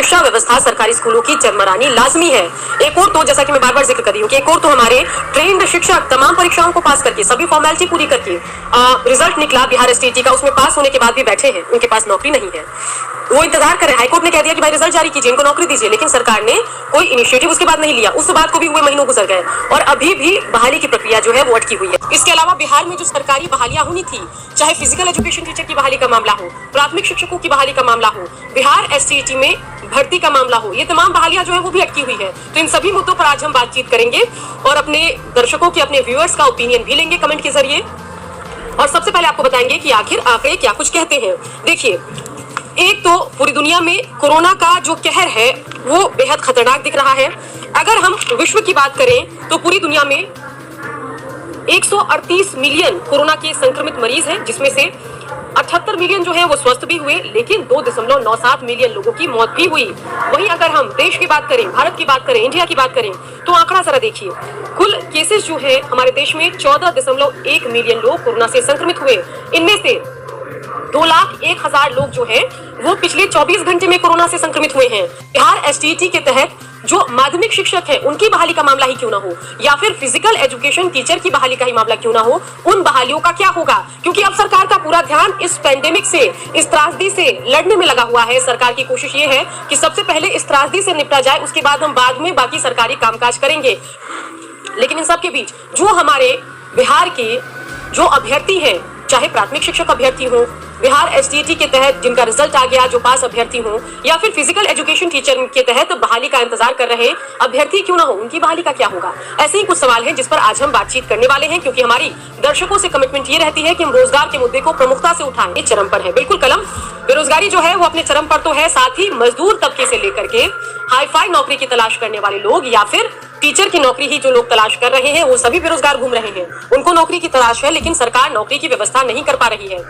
शिक्षा व्यवस्था सरकारी स्कूलों की चरमरानी लाजमी है। एक और तो जैसा कि मैं बार बार जिक्र कर रही हूँ कि एक और तो हमारे ट्रेंड शिक्षक तमाम परीक्षाओं को पास करके सभी फॉर्मेलिटी पूरी करके रिजल्ट निकला बिहार एसटीईटी का, उसमें पास होने के बाद भी बैठे हैं, उनके पास नौकरी नहीं है, वो इंतजार कर रहे हैं। हाईकोर्ट ने कह दिया कि भाई रिजल्ट जारी कीजिए, इनको नौकरी दीजिए, लेकिन सरकार ने कोई इनिशिएटिव उसके बाद नहीं लिया। उस बात को भी हुए महीनों गुजर गए और अभी भी बहाली की प्रक्रिया जो है वो अटकी हुई है। इसके अलावा बिहार में जो सरकारी बहालियां होनी थी, चाहे फिजिकल एजुकेशन टीचर की बहाली का मामला हो, प्राथमिक शिक्षकों की बहाली का मामला हो, बिहार एसटीईटी में भर्ती का मामला हो, ये तमाम बहालियां जो है वो भी अटकी हुई है। तो इन सभी मुद्दों पर आज हम बातचीत करेंगे और अपने दर्शकों के, अपने व्यूअर्स का ओपिनियन भी लेंगे कमेंट के जरिए। और सबसे पहले आपको बताएंगे कि आखिर आंकड़े क्या कुछ कहते हैं। देखिए, एक तो पूरी दुनिया में कोरोना का जो कहर है वो बेहद खतरनाक दिख रहा है। अगर हम विश्व की बात करें तो पूरी दुनिया में 138 मिलियन कोरोना के संक्रमित मरीज हैं, जिसमें से 78 मिलियन जो है वो स्वस्थ भी हुए, लेकिन 2.97 मिलियन लोगों की मौत भी हुई। वहीं अगर हम देश की बात करें, भारत की बात करें, इंडिया की बात करें, तो आंकड़ा जरा देखिए। कुल केसेस जो है हमारे देश में 14.1 मिलियन लोग कोरोना से संक्रमित हुए। इनमें से 2,01,000 लोग जो है वो पिछले 24 घंटे में कोरोना से संक्रमित हुए हैं। बिहार एसटीईटी के तहत जो माध्यमिक शिक्षक हैं उनकी बहाली का मामला ही क्यों ना हो, या फिर फिजिकल एजुकेशन टीचर की बहाली का ही मामला क्यों ना हो, उन बहालियों का क्या होगा? क्योंकि अब सरकार का पूरा ध्यान इस पेंडेमिक से, इस त्रासदी से लड़ने में लगा हुआ है। सरकार की कोशिश ये है कि सबसे पहले इस त्रासदी से निपटा जाए, उसके बाद हम बाद में बाकी सरकारी कामकाज करेंगे। लेकिन इन सब के बीच जो हमारे बिहार के जो अभ्यर्थी हैं, चाहे प्राथमिक शिक्षक अभ्यर्थी हो, बिहार एसटीईटी के तहत जिनका रिजल्ट आ गया जो पास अभ्यर्थी हो, या फिर फिजिकल एजुकेशन टीचर के तहत बहाली का इंतजार कर रहे अभ्यर्थी क्यों ना हो, उनकी बहाली का क्या होगा? ऐसे ही कुछ सवाल हैं जिस पर आज हम बातचीत करने वाले हैं, क्योंकि हमारी दर्शकों से कमिटमेंट ये रहती है कि हम रोजगार के मुद्दे को प्रमुखता से उठाएं। ये चरम पर है, बिल्कुल कलम। बेरोजगारी जो है वो अपने चरम पर तो है, साथ ही मजदूर तबके से लेकर के हाईफाई नौकरी की तलाश करने वाले लोग, या फिर टीचर की नौकरी ही जो लोग तलाश कर रहे हैं, वो सभी बेरोजगार घूम रहे हैं। उनको नौकरी की तलाश है, लेकिन सरकार नौकरी की व्यवस्था नहीं कर पा रही है।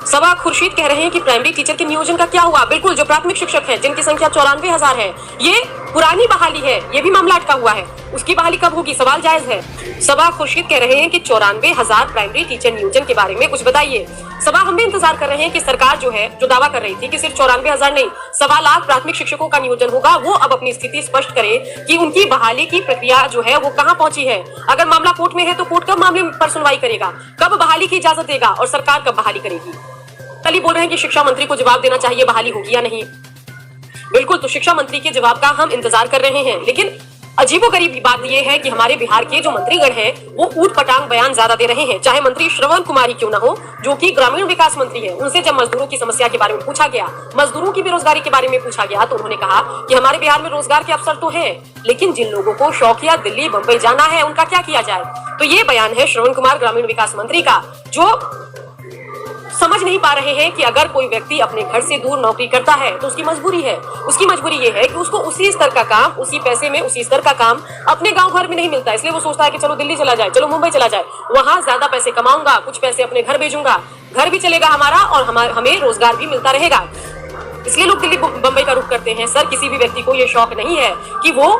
सबा खुर्शीद कह रहे हैं कि प्राइमरी टीचर के नियोजन का क्या हुआ? बिल्कुल, जो प्राथमिक शिक्षक हैं जिनकी संख्या 94,000 है, ये पुरानी बहाली है, ये भी मामला अटका हुआ है। उसकी बहाली कब होगी? सवाल जायज है। सबा खुर्शीद कह रहे हैं कि 94,000 प्राइमरी टीचर नियोजन के बारे में कुछ बताइए। सबा, हम भी इंतजार कर रहे हैं कि सरकार जो है जो दावा कर रही थी कि सिर्फ 94,000 नहीं 1.25 लाख प्राथमिक शिक्षकों का नियोजन होगा, वो अब अपनी स्थिति स्पष्ट करे कि उनकी बहाली की प्रक्रिया जो है वो कहाँ पहुंची है। अगर मामला कोर्ट में है तो कोर्ट कब मामले पर सुनवाई करेगा, कब बहाली की इजाजत देगा, और सरकार कब बहाली करेगी? तली बोल रहे हैं कि शिक्षा मंत्री को जवाब देना चाहिए बहाली होगी या नहीं। बिल्कुल, तो शिक्षा मंत्री के जवाब का हम इंतजार कर रहे हैं, लेकिन अजीबोगरीब बात यह है कि हमारे बिहार के जो मंत्रीगण हैं वो ऊट पटांग बयान ज्यादा दे रहे हैं। चाहे मंत्री श्रवण कुमार ही क्यों ना हो, जो कि ग्रामीण विकास मंत्री है, उनसे जब मजदूरों की समस्या के बारे में पूछा गया, मजदूरों की बेरोजगारी के बारे में पूछा गया, तो उन्होंने कहा कि हमारे बिहार में रोजगार के अवसर तो है, लेकिन जिन लोगों को शौकिया दिल्ली बंबई जाना है उनका क्या किया जाए? तो ये बयान है श्रवण कुमार ग्रामीण विकास मंत्री का, जो समझ नहीं पा रहे हैं कि अगर कोई व्यक्ति अपने घर से दूर नौकरी करता है तो उसकी मजबूरी है। उसकी मजबूरी ये है कि उसको उसी स्तर का काम, उसी पैसे में उसी स्तर का काम अपने गांव घर में नहीं मिलता, इसलिए वो सोचता है कि चलो दिल्ली चला जाए, चलो मुंबई चला जाए, वहां ज्यादा पैसे कमाऊंगा, कुछ पैसे अपने घर भेजूंगा, घर भी चलेगा हमारा और हमें रोजगार भी मिलता रहेगा। इसलिए लोग दिल्ली बंबई का रुख करते हैं। सर, किसी भी व्यक्ति को ये शौक नहीं है कि वो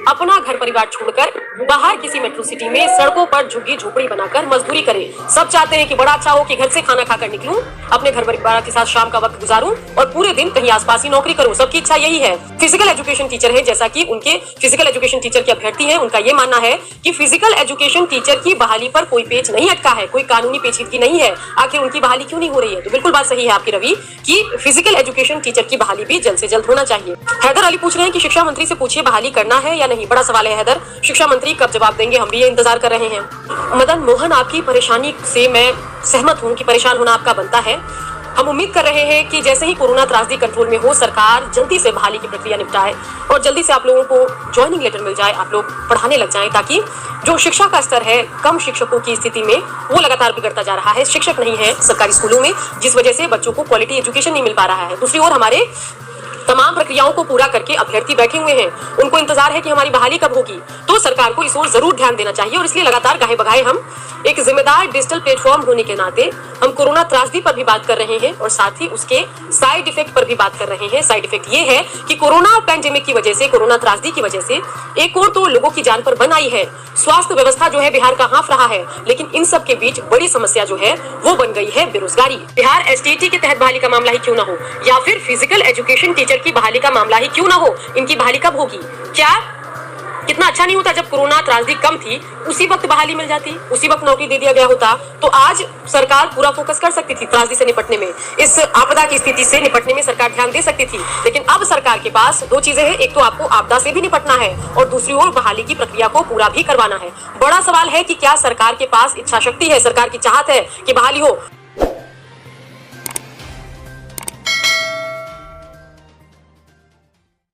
अपना घर परिवार छोड़कर बाहर किसी मेट्रो सिटी में सड़कों पर झुग्गी झोपड़ी बनाकर मजदूरी करे। सब चाहते हैं कि बड़ा अच्छा हो कि घर से खाना खाकर निकलूं, अपने घर परिवार के साथ शाम का वक्त गुजारूं और पूरे दिन कहीं आसपास ही नौकरी करूं। सबकी इच्छा यही है। फिजिकल एजुकेशन टीचर है, जैसा कि उनके फिजिकल एजुकेशन टीचर के अभ्यर्थी हैं, उनका ये मानना है कि फिजिकल एजुकेशन टीचर की बहाली पर कोई पेच नहीं अटका है, कोई कानूनी पेचीदगी नहीं है। आखिर उनकी बहाली क्यों नहीं हो रही है? तो बिल्कुल बात सही है आपकी रवि कि फिजिकल एजुकेशन टीचर की बहाली भी जल्द से जल्द होना चाहिए। हैदर अली पूछ रहे हैं कि शिक्षा मंत्री से पूछिए बहाली करना है या नहीं। बड़ा सवाल है हैदर, शिक्षा मंत्री कब जवाब देंगे, हम भी ये इंतजार कर रहे हैं। मदन मोहन, आपकी परेशानी से मैं सहमत हूँ कि परेशान होना आपका बनता है। हम उम्मीद कर रहे हैं कि जैसे ही कोरोना त्रासदी कंट्रोल में हो, सरकार जल्दी से बहाली की प्रक्रिया निपटाए और जल्दी से आप लोगों को ज्वाइनिंग लेटर मिल जाए, आप लोग पढ़ाने लग जाएं, ताकि जो शिक्षा का स्तर है कम शिक्षकों की स्थिति में वो लगातार बिगड़ता जा रहा है। शिक्षक नहीं है सरकारी स्कूलों में, जिस वजह से बच्चों को क्वालिटी एजुकेशन नहीं मिल पा रहा है। दूसरी ओर हमारे तमाम प्रक्रियाओं को पूरा करके अभ्यर्थी बैठे हुए हैं, उनको इंतजार है कि हमारी बहाली कब होगी। तो सरकार को इस ओर जरूर ध्यान देना चाहिए और इसलिए लगातार गाहे बगाहे हम एक जिम्मेदार डिजिटल प्लेटफॉर्म होने के नाते हम कोरोना त्रासदी पर भी बात कर रहे हैं और साथ ही उसके साइड इफेक्ट पर भी बात कर रहे हैं। साइड इफेक्ट ये है कि कोरोना पैंडेमिक की वजह से, कोरोना त्रासदी की वजह से एक और तो लोगों की जान पर बन आई है। स्वास्थ्य व्यवस्था जो है बिहार का हाँफ रहा है, लेकिन इन सब के बीच बड़ी समस्या जो है वो बन गई है बेरोजगारी। बिहार एसटीईटी के तहत बहाली का मामला ही क्यों ना हो, या फिर फिजिकल एजुकेशन टीचर टीचर की बहाली का मामला ही क्यों ना हो, इनकी बहाली कब होगी? क्या कितना अच्छा नहीं होता जब कोरोना त्रासदी कम थी उसी वक्त बहाली मिल जाती, उसी वक्त नौकरी दे दिया गया होता, तो आज सरकार पूरा फोकस कर सकती थी त्रासदी से निपटने में, इस आपदा की स्थिति से निपटने में सरकार ध्यान दे सकती थी। लेकिन अब सरकार के पास दो चीजें हैं, एक तो आपको आपदा से भी निपटना है और दूसरी ओर बहाली की प्रक्रिया को पूरा भी करवाना है। बड़ा सवाल है कि क्या सरकार के पास इच्छा शक्ति है, सरकार की चाहत है कि बहाली हो।